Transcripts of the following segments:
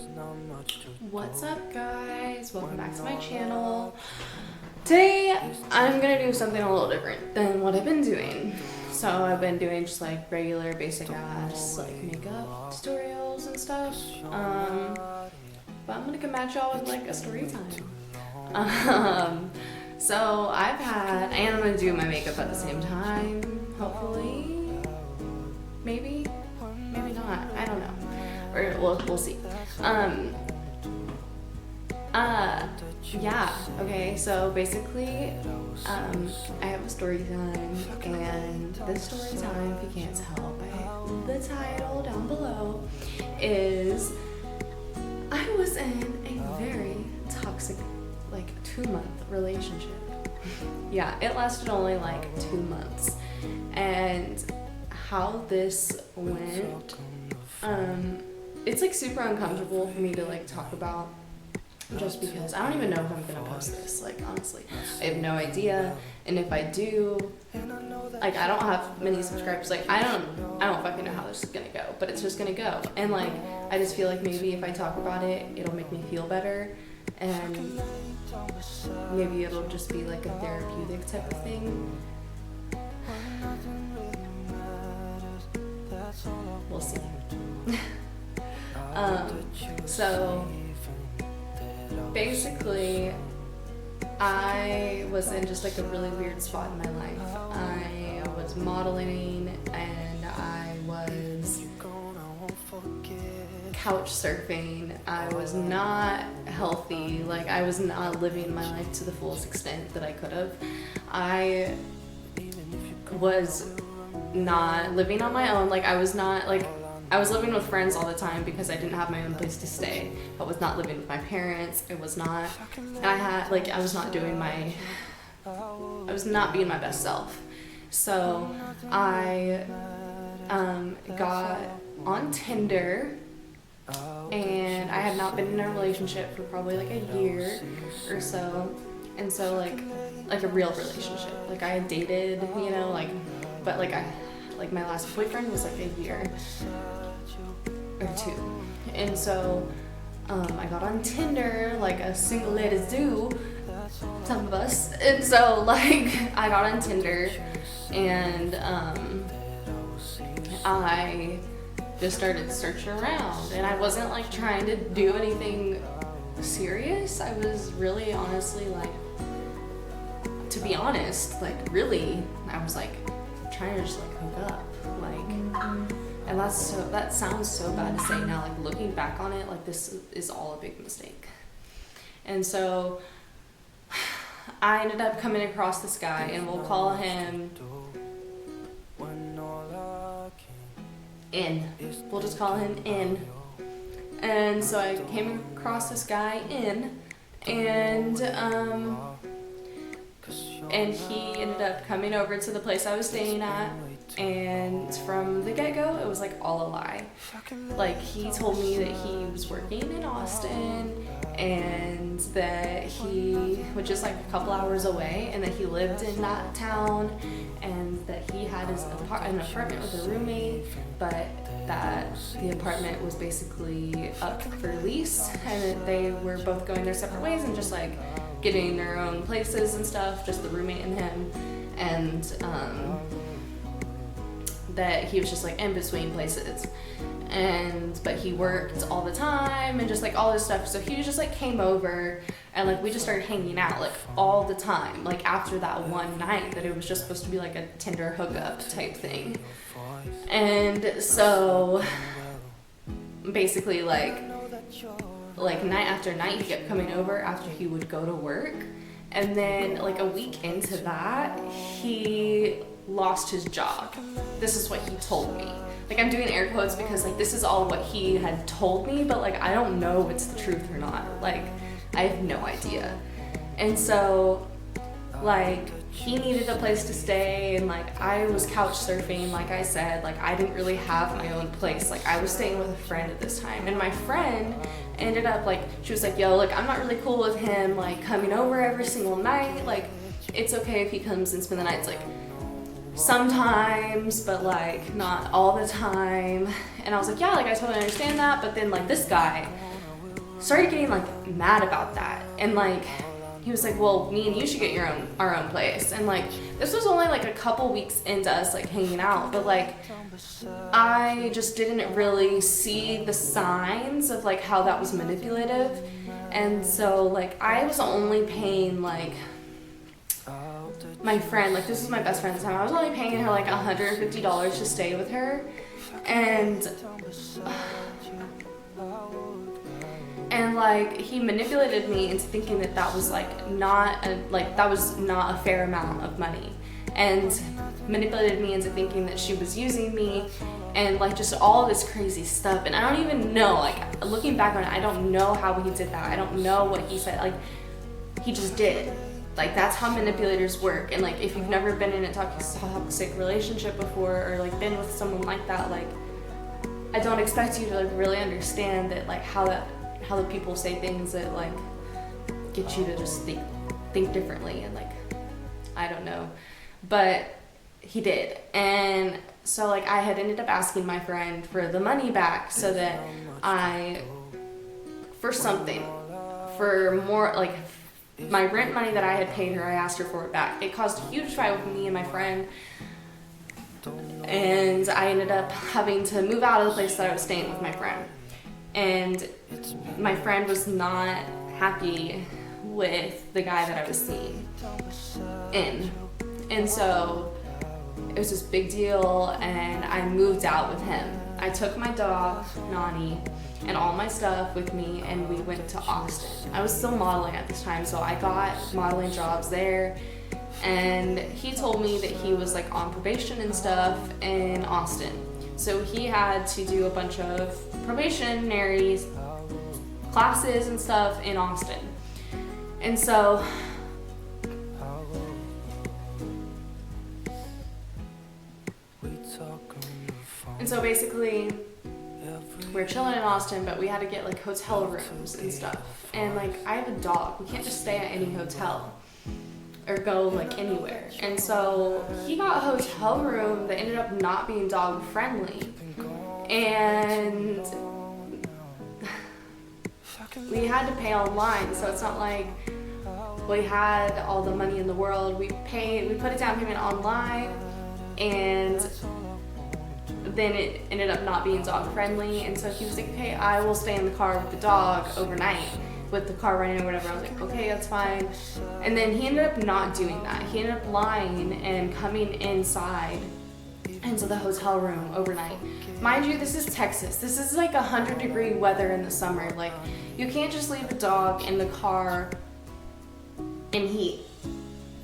What's up, guys? Welcome back to my channel. Today I'm gonna do something a little different than what I've been doing. So I've been doing just like regular basic ass like makeup tutorials and stuff, but I'm gonna come at y'all with like a story time. So I've had, and I'm gonna do my makeup at the same time, hopefully, maybe not, I don't know, or we'll see. Yeah, okay, so basically, I have a story time, and this story time, if you can't tell by the title down below, is I was in a very toxic, like, 2-month relationship. Yeah, it lasted only like 2 months, and how this went, it's like super uncomfortable for me to like talk about, just because I don't even know if I'm gonna post this, like, honestly. I have no idea, and if I do, like, I don't have many subscribers, like, I don't fucking know how this is gonna go, but it's just gonna go, and like, I just feel like maybe if I talk about it, it'll make me feel better, and maybe it'll just be like a therapeutic type of thing. We'll see. So basically, I was in just like a really weird spot in my life. I was modeling and I was couch surfing. I was not healthy. Like, I was not living my life to the fullest extent that I could have. I was not living on my own. Like, I was not, like, I was living with friends all the time because I didn't have my own place to stay. I was not living with my parents. It was not, and I had, like, I was not doing my, I was not being my best self. So I got on Tinder, and I had not been in a relationship for probably like a year or so. And so like a real relationship. Like, I had dated, you know, like, but like my last boyfriend was like a year or 2. And so I got on Tinder like a single ladies do, some of us. And so like I got on Tinder, and I just started searching around, and I wasn't like trying to do anything serious. I was really honestly, like, to be honest, like, really, I was like trying to just like hook up, like, and that sounds so bad to say now, like, looking back on it, like, this is all a big mistake. And so I ended up coming across this guy, and we'll call him N. We'll just call him N. And so I came across this guy N, and he ended up coming over to the place I was staying at, and from the get-go, it was like all a lie. Like, he told me that he was working in Austin, and that he was just like a couple hours away, and that he lived in that town, and that he had an apartment with a roommate, but that the apartment was basically up for lease, and that they were both going their separate ways and just like getting their own places and stuff, just the roommate and him, and that he was just like in between places, but he worked all the time and just like all this stuff. So he just like came over, and like we just started hanging out like all the time, like after that one night that it was just supposed to be like a Tinder hookup type thing. And so basically like night after night he kept coming over after he would go to work, and then like a week into that he lost his job. This is what he told me. Like, I'm doing air quotes because like this is all what he had told me, but like I don't know if it's the truth or not. Like, I have no idea. And so like he needed a place to stay, and like I was couch surfing, like I said, like I didn't really have my own place. Like, I was staying with a friend at this time, and my friend ended up like, she was like, yo, look, I'm not really cool with him like coming over every single night. Like, it's okay if he comes and spend the nights, like sometimes, but like not all the time. And I was like, yeah, like I totally understand that. But then like this guy started getting like mad about that. And like, he was like, well, me and you should get our own place. And like, this was only like a couple weeks into us like hanging out, but like, I just didn't really see the signs of like how that was manipulative. And so like, I was only paying like my friend, like this was my best friend at the time, I was only paying her like $150 to stay with her. And like, he manipulated me into thinking that that was like not a fair amount of money, and manipulated me into thinking that she was using me, and like just all this crazy stuff. And I don't even know, like looking back on it, I don't know how he did that. I don't know what he said. Like, he just did. Like, that's how manipulators work. And like, if you've never been in a toxic relationship before, or like been with someone like that, like, I don't expect you to like really understand that, like how the people say things that like get you to just think differently. And like, I don't know, but he did. And so like, I had ended up asking my friend for the money back, so that for more like my rent money that I had paid her, I asked her for it back. It caused a huge fight with me and my friend, and I ended up having to move out of the place that I was staying with my friend. And my friend was not happy with the guy that I was seeing in. And so it was this big deal, and I moved out with him. I took my dog, Nani, and all my stuff with me, and we went to Austin. I was still modeling at this time, so I got modeling jobs there. And he told me that he was like on probation and stuff in Austin. So he had to do a bunch of probationary classes and stuff in Austin. And so basically we're chilling in Austin, but we had to get like hotel rooms and stuff. And like, I have a dog, we can't just stay at any hotel or go like anywhere. And so he got a hotel room that ended up not being dog friendly, and we had to pay online. So it's not like we had all the money in the world. We put a down payment online, and then it ended up not being dog friendly. And so he was like, okay, I will stay in the car with the dog overnight, with the car running or whatever. I was like, okay, that's fine. And then he ended up not doing that. He ended up lying and coming inside into the hotel room overnight. Mind you, this is Texas. This is like 100-degree weather in the summer. Like, you can't just leave a dog in the car in heat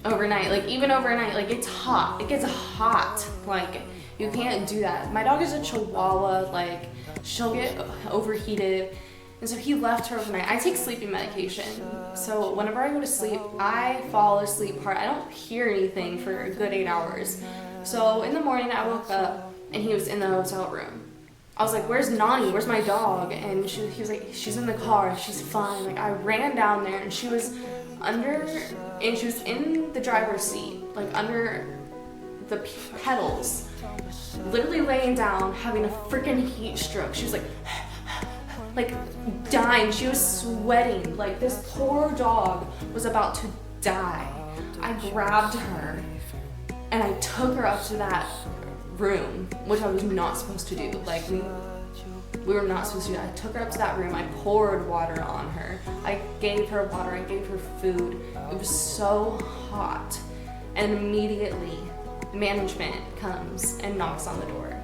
overnight. Like, even overnight, like, it's hot. It gets hot. Like, you can't do that. My dog is a Chihuahua. Like, she'll get overheated. And so he left her overnight. I take sleeping medication. So whenever I go to sleep, I fall asleep hard. I don't hear anything for a good 8 hours. So in the morning, I woke up and he was in the hotel room. I was like, where's Nani? Where's my dog? And he was like, she's in the car. She's fine. Like, I ran down there, and she was in the driver's seat, like under the pedals, literally laying down, having a freaking heat stroke. She was like dying. She was sweating. Like, this poor dog was about to die. I grabbed her and I took her up to that room, which I was not supposed to do. Like, we were not supposed to do that. I took her up to that room. I poured water on her. I gave her water. I gave her food. It was so hot. And immediately, management comes and knocks on the door.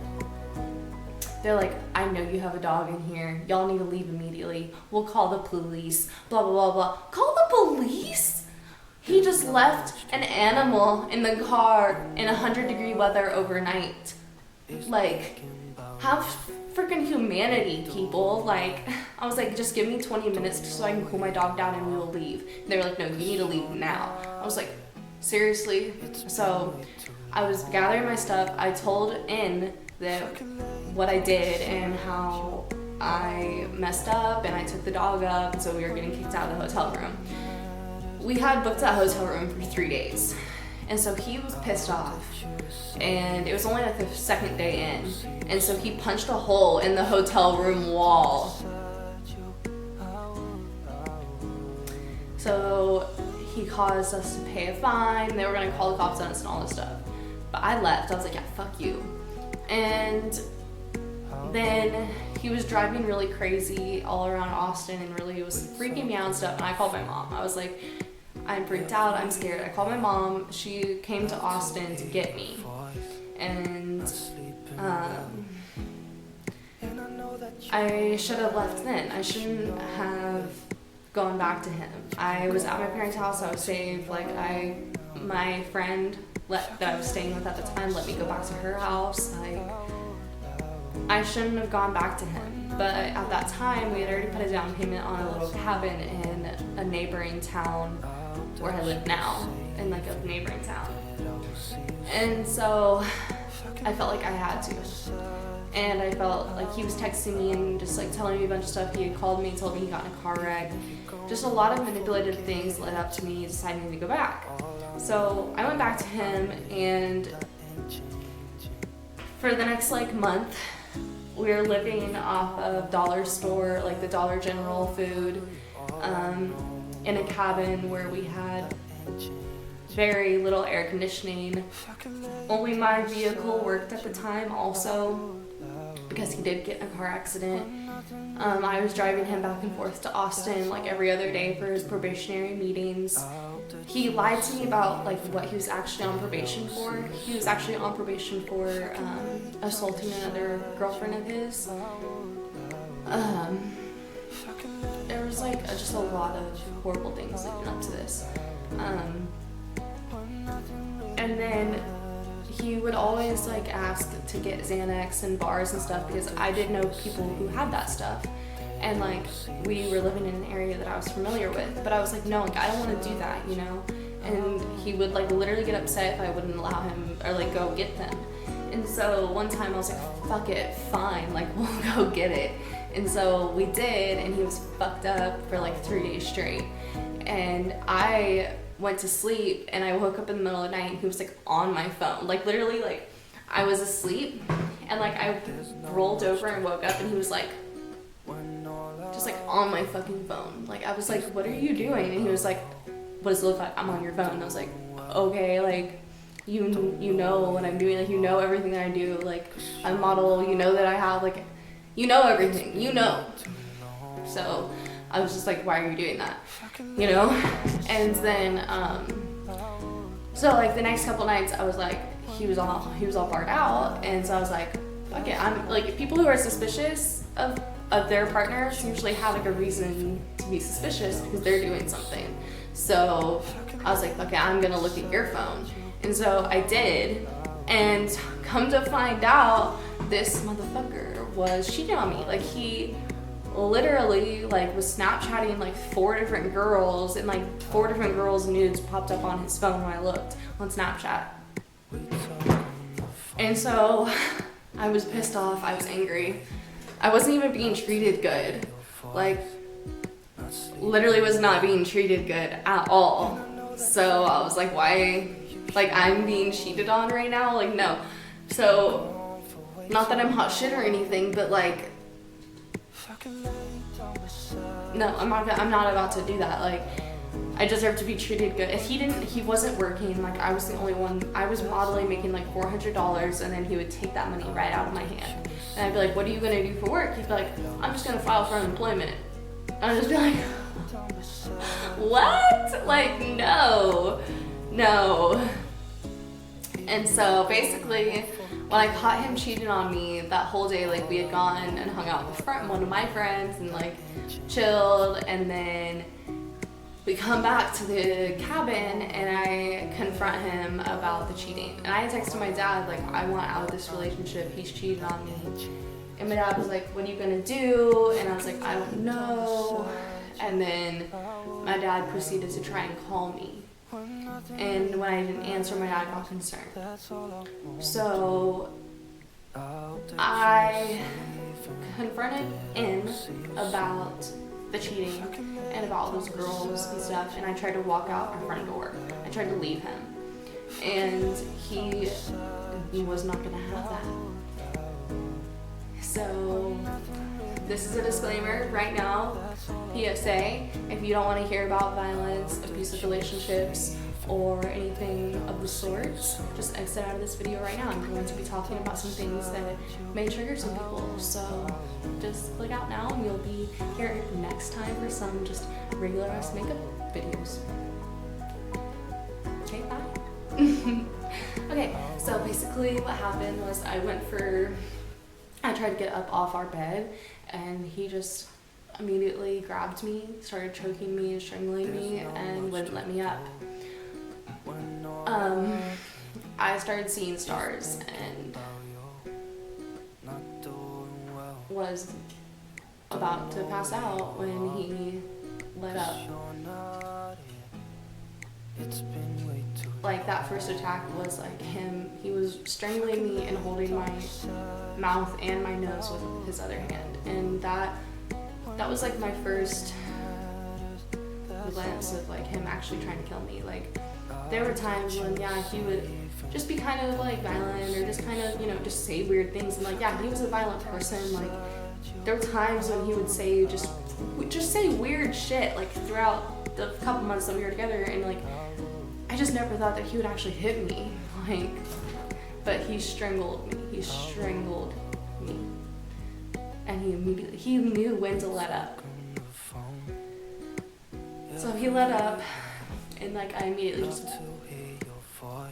They're like, I know you have a dog in here. Y'all need to leave immediately. We'll call the police. Blah, blah, blah, blah. Call the police? He just left an animal in the car in 100-degree weather overnight. Like, have freaking humanity, people. Like, I was like, just give me 20 minutes so I can cool my dog down and we will leave. They were like, no, you need to leave now. I was like, seriously? So I was gathering my stuff. I told N that what I did and how I messed up, and I took the dog up, and so we were getting kicked out of the hotel room. We had booked that hotel room for 3 days, and so he was pissed off, and it was only like the second day in, and so he punched a hole in the hotel room wall So he caused us to pay a fine. They were gonna call the cops on us and all this stuff. But I left. I was like, yeah, fuck you. And then he was driving really crazy all around Austin and really was freaking me out and stuff. And I called my mom. I was like, I'm freaked out. I'm scared. I called my mom. She came to Austin to get me. And I should have left then. I shouldn't have gone back to him. I was at my parents' house. I was safe. Like my friend that I was staying with at the time let me go back to her house. Like I shouldn't have gone back to him. But at that time, we had already put a down payment on a little cabin in a neighboring town where I live now, in like a neighboring town. And so I felt like I had to. And I felt like he was texting me and just like telling me a bunch of stuff. He had called me and told me he got in a car wreck. Just a lot of manipulative things led up to me deciding to go back. So I went back to him, and for the next like month, we were living off of dollar store, like the Dollar General food, in a cabin where we had very little air conditioning. Only my vehicle worked at the time also, because he did get in a car accident. I was driving him back and forth to Austin like every other day for his probationary meetings. He lied to me about like what he was actually on probation for. He was actually on probation for assaulting another girlfriend of his. There was like just a lot of horrible things leading up to this. And then he would always like ask to get Xanax and bars and stuff because I did know people who had that stuff. And like we were living in an area that I was familiar with, but I was like, no, like I don't want to do that, you know? And he would like literally get upset if I wouldn't allow him or like go get them. And so one time I was like, fuck it, fine, like we'll go get it. And so we did, and he was fucked up for like 3 days straight. And I went to sleep and I woke up in the middle of the night and he was like on my phone. Like literally like I was asleep and like I rolled over and woke up and he was like just like on my fucking phone. Like I was like, what are you doing? And he was like, what does it look like? I'm on your phone. And I was like, okay, like you know what I'm doing, like you know everything that I do, like I'm a model, you know that I have like, you know everything, you know. So I was just like, why are you doing that? You know? And then, so like the next couple nights I was like, he was all barred out. And so I was like, fuck it. I'm like, people who are suspicious of their partners usually have like a reason to be suspicious because they're doing something. So I was like, okay, I'm gonna look at your phone. And so I did. And come to find out, this motherfucker was cheating on me. Like he literally like was Snapchatting like 4 different girls, and like 4 different girls' nudes popped up on his phone when I looked on Snapchat. And so I was pissed off, I was angry. I wasn't even being treated good. Like literally was not being treated good at all. So I was like, why, like I'm being cheated on right now? Like no. So not that I'm hot shit or anything, but like no, I'm not about to do that. Like I deserve to be treated good. If he wasn't working, like I was the only one. I was modeling, making like $400, and then he would take that money right out of my hand. And I'd be like, what are you gonna do for work? He'd be like, I'm just gonna file for unemployment. And I'd just be like, what? Like no. And so basically, when I caught him cheating on me that whole day, like we had gone and hung out with one of my friends and like chilled, and then we come back to the cabin and I confront him about the cheating. And I texted my dad, like, I want out of this relationship, he's cheating on me. And my dad was like, what are you gonna do? And I was like, I don't know. And then my dad proceeded to try and call me. And when I didn't answer, my dad got concerned. So I confronted him about the cheating and about all those girls and stuff, and I tried to walk out our front door. I tried to leave him, and he was not gonna have that. So this is a disclaimer right now. PSA, if you don't want to hear about violence, abusive relationships, or anything of the sorts, just exit out of this video right now. I'm going to be talking about some things that may trigger some people, so just click out now and you'll be here next time for some just regular ass makeup videos. Okay, bye. Okay, so basically what happened was I tried to get up off our bed and he just immediately grabbed me, started choking me and strangling me, and wouldn't let me up. I started seeing stars and was about to pass out when he let up. Like, that first attack was like he was strangling me and holding my mouth and my nose with his other hand, and that was like my first glance of like him actually trying to kill me. Like, there were times when, yeah, he would just be kind of like violent or just kind of, you know, just say weird things, and like, yeah, he was a violent person. Like, there were times when he would say just say weird shit like throughout the couple months that we were together, and like I just never thought that he would actually hit me, like, but he strangled me, and he knew when to let up. So he let up, and like I immediately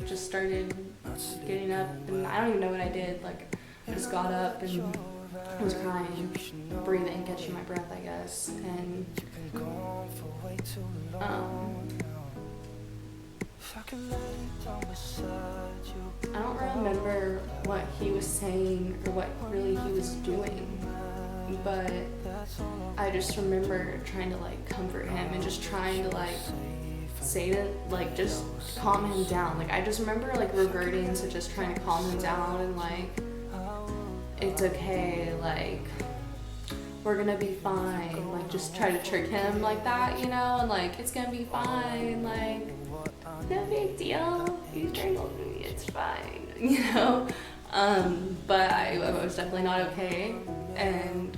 just started getting up, and I don't even know what I did. Like, I just got up and was crying, breathing, catching my breath, I guess, and I don't remember what he was saying or what really he was doing, but I just remember trying to like comfort him and just trying to like say to like just calm him down. Like, I just remember like reverting to just trying to calm him down and like, it's okay, like, we're gonna be fine, like, just try to trick him like that, you know, and like, it's gonna be fine, like, no big deal, you strangled me, it's fine, you know. But I was definitely not okay, and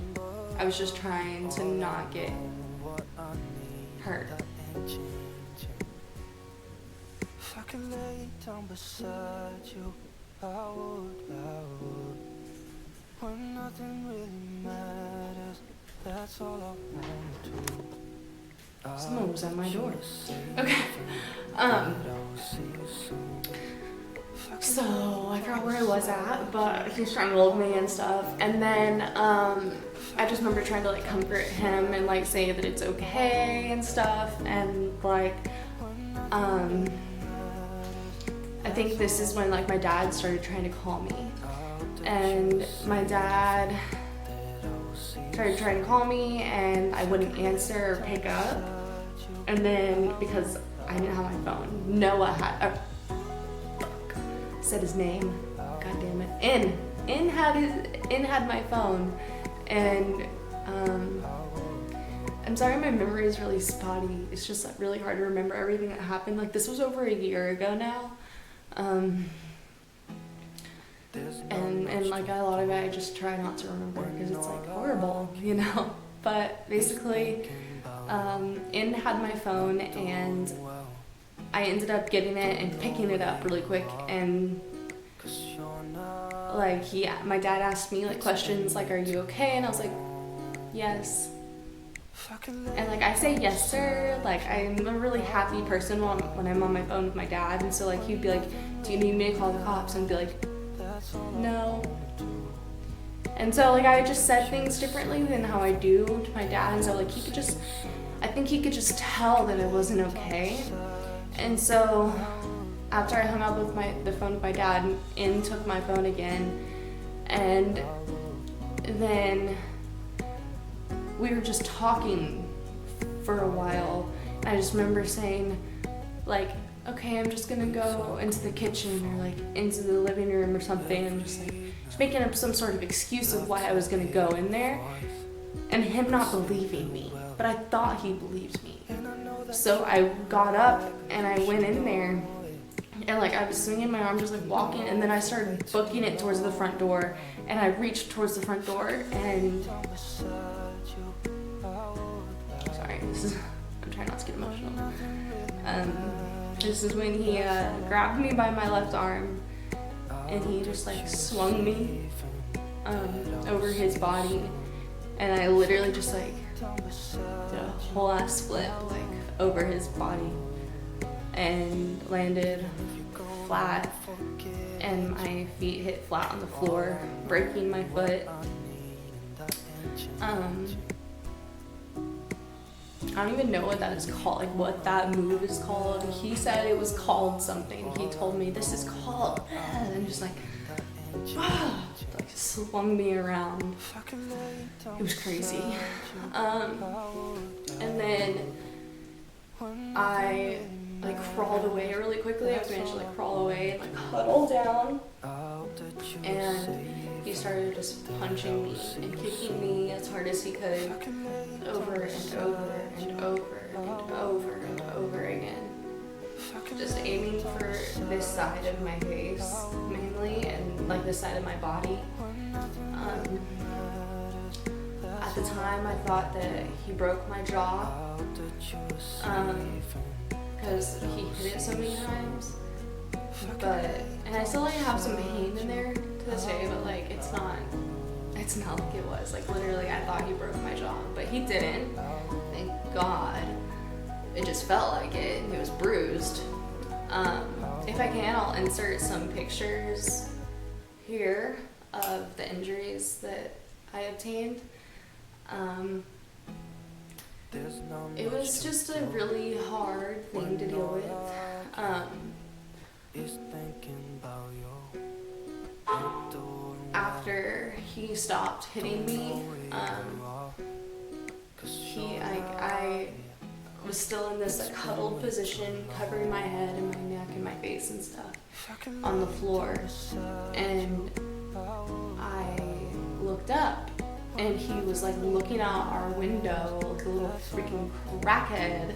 I was just trying to not get hurt. If I could lay down beside you, I would. When nothing really matters, that's all I want to do. Someone was at my door. Okay. So I forgot where I was at, but he strangled me and stuff. And then I just remember trying to like comfort him and like say that it's okay and stuff. And like I think this is when like my dad started trying to call me. And my dad started trying to call me and I wouldn't answer or pick up. And then because I didn't have my phone, Noah had said his name. God damn it. In had my phone, and I'm sorry my memory is really spotty. It's just like really hard to remember everything that happened. Like, this was over a year ago now. And like a lot of it I just try not to remember because it's like horrible, you know. But basically, In had my phone and I ended up getting it and picking it up really quick, and like my dad asked me like questions like, are you okay? And I was like, yes. And like I say yes sir, like I'm a really happy person when I'm on my phone with my dad, and so like he'd be like, do you need me to call the cops? And I'd be like, no. And so like I just said things differently than how I do to my dad, and so like I think he could just tell that it wasn't okay. And so after I hung up with the phone with my dad, In took my phone again, and then we were just talking for a while. I just remember saying like, okay, I'm just gonna go into the kitchen or like into the living room or something, and just making up some sort of excuse of why I was gonna go in there, and him not believing me, but I thought he believed me. So I got up and I went in there, and like I was swinging my arm, just like walking, and then I started booking it towards the front door, and I reached towards the front door, and I'm trying not to get emotional. This is when he grabbed me by my left arm and he just like swung me over his body, and I literally just like did a whole ass flip like over his body and landed flat, and my feet hit flat on the floor, breaking my foot. I don't even know what that is called, like what that move is called. He said it was called something. He told me this is called, and just like swung me around. It was crazy. And then I like crawled away really quickly. I was managed to like crawl away and like huddle down. And he started just punching me and kicking me as hard as he could, over and over and over and over and over again. Just aiming for this side of my face mainly, and like this side of my body. At the time I thought that he broke my jaw, because he hit it so many times. And I still like have some pain in there to this day, but like it's not like it was. Like literally I thought he broke my jaw, but he didn't. Thank God. It just felt like it, and it was bruised. If I can, I'll insert some pictures here of the injuries that I obtained. It was just a really hard thing to deal with. After he stopped hitting me, I was still in this like huddled position, covering my head and my neck and my face and stuff on the floor, and I looked up and he was like looking out our window like a little freaking crackhead,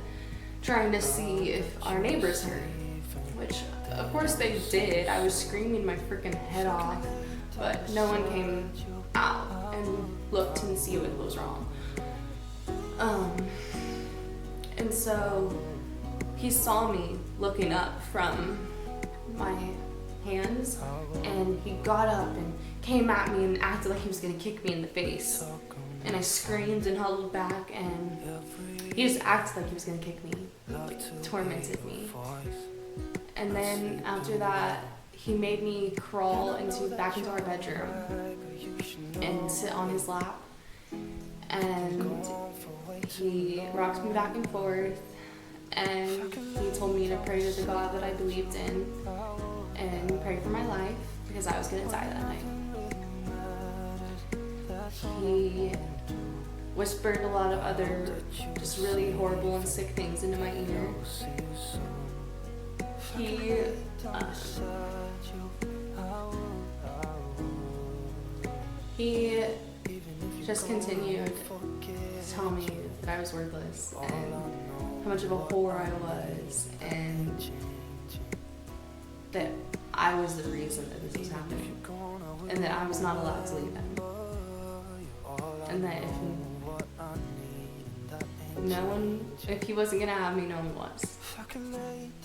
trying to see if our neighbors heard, which of course they did. I was screaming my freaking head off, but no one came out and looked and see what was wrong. And so he saw me looking up from my hands, and he got up and came at me and acted like he was gonna kick me in the face. And I screamed and huddled back, and he just acted like he was gonna kick me, like, tormented me. And then after that, he made me crawl back into our bedroom and sit on his lap, and he rocked me back and forth, and he told me to pray to the God that I believed in and pray for my life because I was gonna die that night. He whispered a lot of other just really horrible and sick things into my ear. He just continued to tell me that I was worthless and how much of a whore I was, and that I was the reason that this was happening, and that I was not allowed to leave him, and that if he wasn't gonna have me, no one was.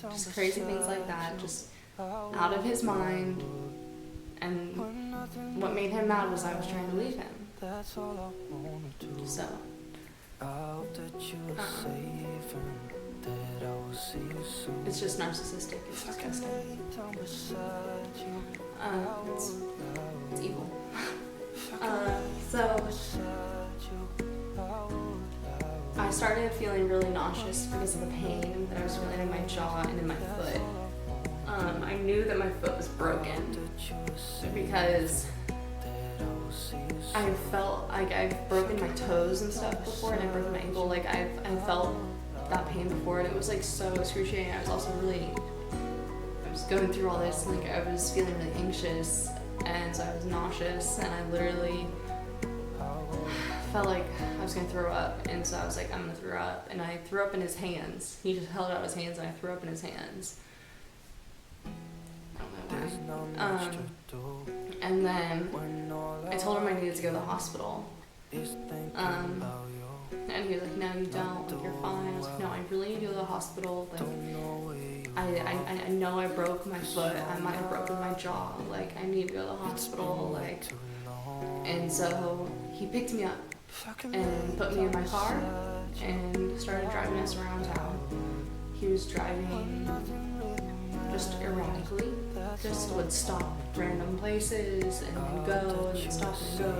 Just crazy things like that, just out of his mind. And what made him mad was I was trying to leave him. So it's just narcissistic. It's disgusting. It's evil. So I started feeling really nauseous because of the pain that I was feeling in my jaw and in my foot. I knew that my foot was broken because I felt like I've broken my toes and stuff before, and I broke my ankle. Like I felt that pain before, and it was like so excruciating. I was also I was going through all this, and like I was feeling really anxious, and so I was nauseous, and I literally felt like I was gonna throw up, and so I was like, I'm gonna throw up, and I threw up in his hands. He just held out his hands, and I threw up in his hands. I don't know why. And then I told him I needed to go to the hospital. I And he was like, no, you don't, like, you're fine. I was like, no, I really need to go to the hospital. Like, I know I broke my foot. I might have broken my jaw. Like, I need to go to the hospital. Like, and so he picked me up and put me in my car and started driving us around town. He was driving just erratically, just would stop random places and then go and then stop and go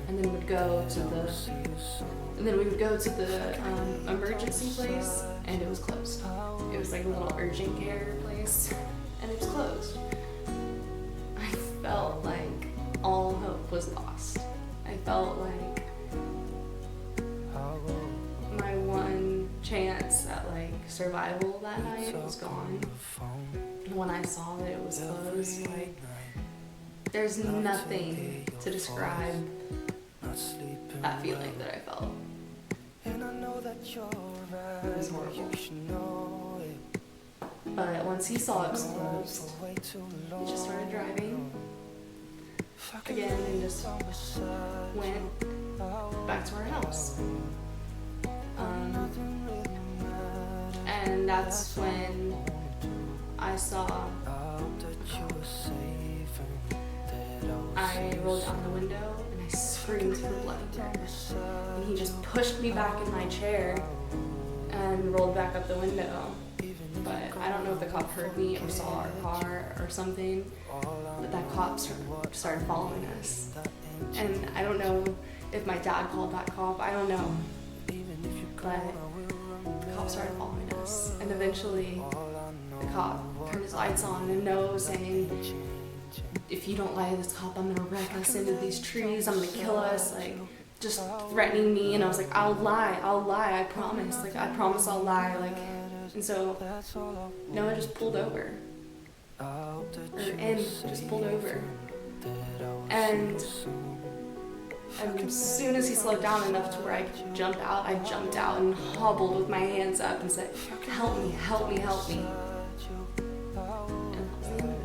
and then would go to the, and then we would go to the emergency place and it was closed. It was like a little urgent care place and it was closed. I felt like all hope was lost. I felt like my one chance at like survival that night was gone. When I saw that it was closed, like, there's nothing to describe that feeling that I felt. It was horrible. But once he saw it was closed, he just started driving again and just went back to our house. And that's when I saw, I rolled down the window and I screamed for blood. And he just pushed me back in my chair and rolled back up the window. But I don't know if the cop heard me or saw our car or something, but that cop started following us. And I don't know if my dad called that cop, I don't know. But the cop started following us. And eventually the cop turned his lights on and no, saying, if you don't lie to this cop, I'm gonna wreck us into these trees, I'm gonna kill us, like, just threatening me. And I was like, I'll lie, I promise, like, I promise I'll lie, like. And so Noah just pulled over, just pulled over, and as soon as he slowed down enough to where I could jump out, I jumped out and hobbled with my hands up and said, help me, help me, help me. And that was the end of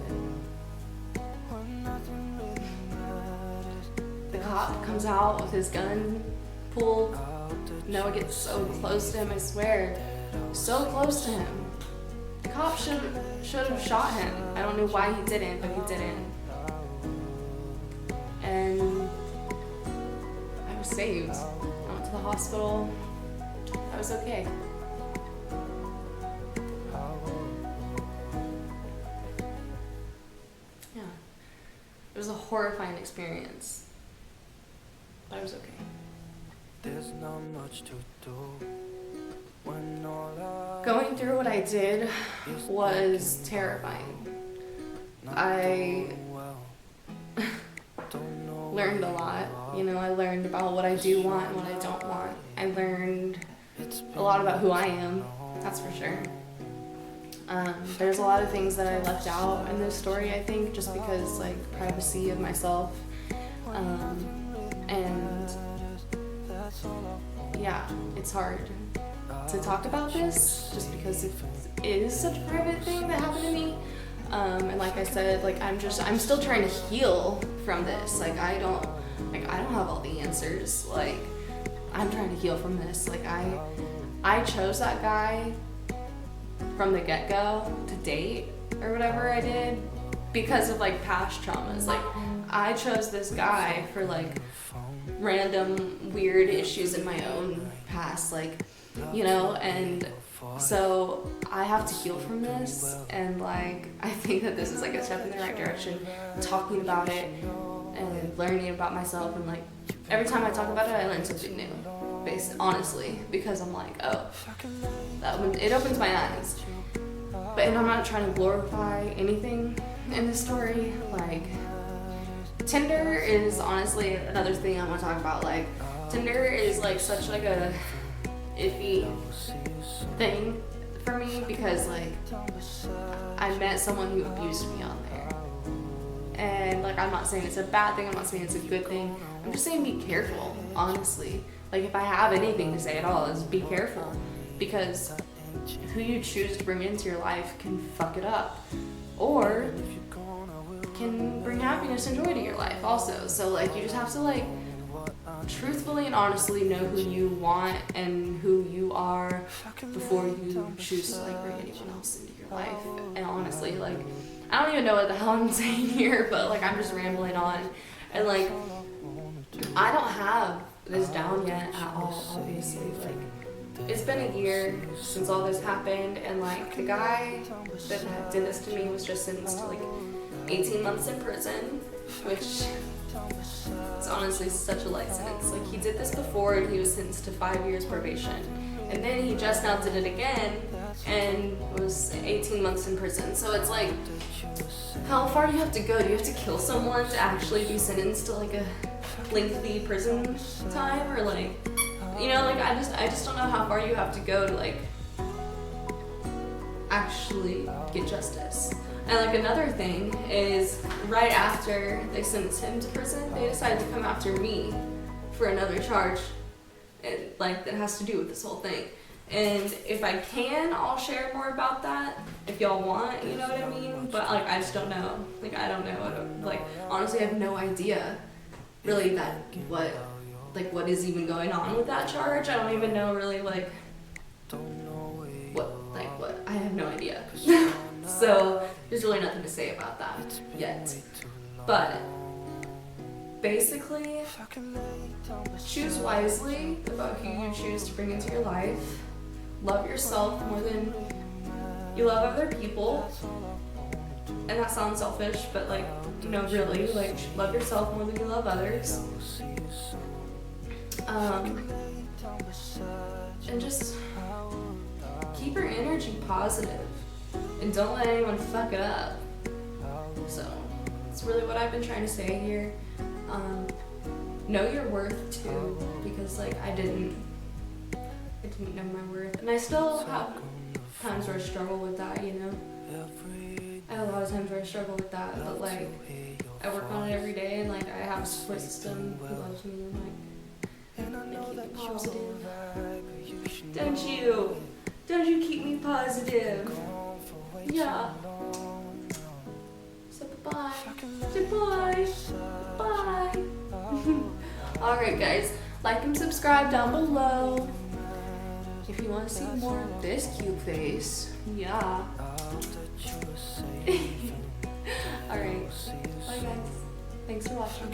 it. The cop comes out with his gun pulled. Noah gets so close to him, I swear. So close to him. The cop should have shot him. I don't know why he didn't, but he didn't. And I was saved. I went to the hospital. I was okay. Yeah. It was a horrifying experience. But I was okay. There's not much to do. Going through what I did was terrifying. I learned a lot. You know, I learned about what I do want and what I don't want. I learned a lot about who I am, that's for sure. There's a lot of things that I left out in this story, I think, just because, like, privacy of myself. And yeah, it's hard to talk about this just because it is such a private thing that happened to me. And like I said, like, I'm still trying to heal from this. Like, I don't have all the answers. Like, I'm trying to heal from this. Like, I chose that guy from the get-go to date or whatever I did because of, like, past traumas. Like, I chose this guy for, like, random weird issues in my own past, like, you know, and so I have to heal from this, and, like, I think that this is, like, a step in the right direction, talking about it and learning about myself, and, like, every time I talk about it, I learn something new, honestly, because I'm like, oh, it opens my eyes. But, and I'm not trying to glorify anything in this story. Like, Tinder is honestly another thing I want to talk about. Like, Tinder is, like, such, like, a iffy thing for me because, like, I met someone who abused me on there. And, like, I'm not saying it's a bad thing, I'm not saying it's a good thing. I'm just saying be careful, honestly. Like, if I have anything to say at all, is be careful. Because who you choose to bring into your life can fuck it up. Or can bring happiness and joy to your life also. So, like, you just have to, like, truthfully and honestly know who you want and who you are before you choose to like bring anyone else into your life. And honestly, like, I don't even know what the hell I'm saying here, but like I'm just rambling on. And like, I don't have this down yet at all, obviously. Like, it's been a year since all this happened, and like the guy that did this to me was just sentenced to like 18 months in prison, which is honestly such a light sentence. Like, he did this before and he was sentenced to 5 years probation, and then he just now did it again and was 18 months in prison. So it's like, how far do you have to go? Do you have to kill someone to actually be sentenced to like a lengthy prison time? Or like, you know, like I just don't know how far you have to go to like actually get justice. And like another thing is, right after they sentenced him to prison, they decided to come after me for another charge, and like that has to do with this whole thing. And if I can, I'll share more about that if y'all want, you know what I mean? But like, I just don't know. Like, I don't know. Like, honestly, I have no idea really what is even going on with that charge. I don't even know really what, I have no idea. So there's really nothing to say about that yet. But basically, choose wisely about who you choose to bring into your life. Love yourself more than you love other people. And that sounds selfish, but like, no, really, like, love yourself more than you love others. And just keep your energy positive and don't let anyone fuck it up. So that's really what I've been trying to say here. Know your worth too, because like I didn't know my worth, and I still have times where I struggle with that, you know. I have a lot of times where I struggle with that, but like I work on it every day, and like I have a support system who loves me, and like they keep me positive. Don't you keep me positive? Yeah. So bye. Bye. Alright guys, like and subscribe down below if you want to see more of this cute face. Yeah. Alright. Bye guys. Thanks for watching.